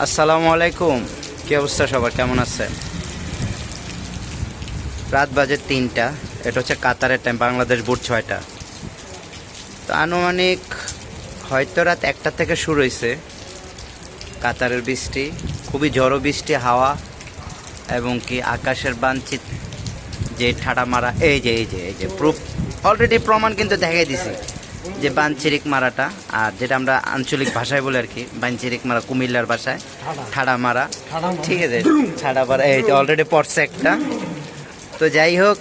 আসসালামু আলাইকুম। কি অবস্থা সবার, কেমন আছেন? রাত বাজে 3টা। এটা হচ্ছে কাতারের টাইম, বাংলাদেশ ভোর 6টা। তো আনুমানিক হয়তো রাত 1টা থেকে শুরু হয়েছে কাতারের বৃষ্টি। খুবই ঝড়ো বৃষ্টি, হাওয়া এবং কি আকাশের বানচিত যে ঠাডা মারা, এই যে প্রুফ অলরেডি প্রমাণ কিন্তু দেখাই দিছি যে বানচিরিক মারাটা, আর যেটা আমরা আঞ্চলিক ভাষায় বলি আর কি বানচিরিক মারা, কুমিল্লার ভাষায় ঠাডা মারা। ঠিক আছে, ঠাডা মারা এই যে অলরেডি পড়ছে একটা। তো যাই হোক,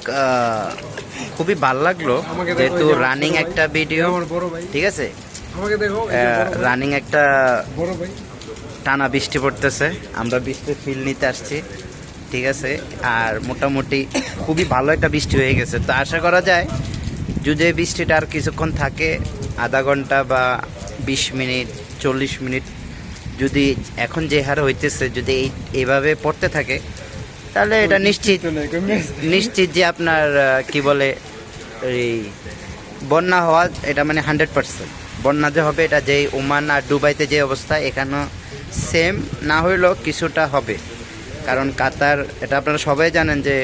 খুবই ভালো লাগলো যেহেতু রানিং একটা ভিডিও, ঠিক আছে, রানিং একটা টানা বৃষ্টি পড়তেছে, আমরা বৃষ্টির ফিল নিতে আসছি, ঠিক আছে। আর মোটামুটি খুবই ভালো একটা বৃষ্টি হয়ে গেছে। তো আশা করা যায় যদি এই বৃষ্টিটা আর কিছুক্ষণ থাকে, আধা ঘন্টা বা 20 মিনিট 40 মিনিট, যদি এখন যে হারে হইতেছে যদি এইভাবে পড়তে থাকে, তাহলে এটা নিশ্চিত যে আপনার কি বলে এই বন্যা হওয়া, এটা মানে 100% বন্যা যে হবে, এটা যেই ওমান আর দুবাইতে যে অবস্থা এখানেও সেম না হইলেও কিছুটা হবে। কারণ কাতার, এটা আপনারা সবাই জানেন যে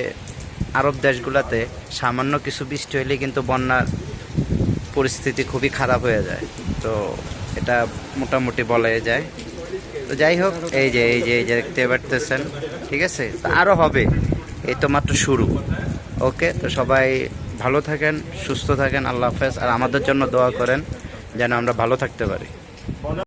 আরব দেশগুলোতে সামান্য কিছু বৃষ্টি হইলে কিন্তু বন্যার পরিস্থিতি খুবই খারাপ হয়ে যায়। তো এটা মোটামুটি বলা যায়। তো যাই হোক, এই যে দেখতে পারতেছেন, ঠিক আছে, আরও হবে, এই তো মাত্র শুরু। ওকে, তো সবাই ভালো থাকেন, সুস্থ থাকেন, আল্লাহ হাফেজ। আর আমাদের জন্য দোয়া করেন যেন আমরা ভালো থাকতে পারি।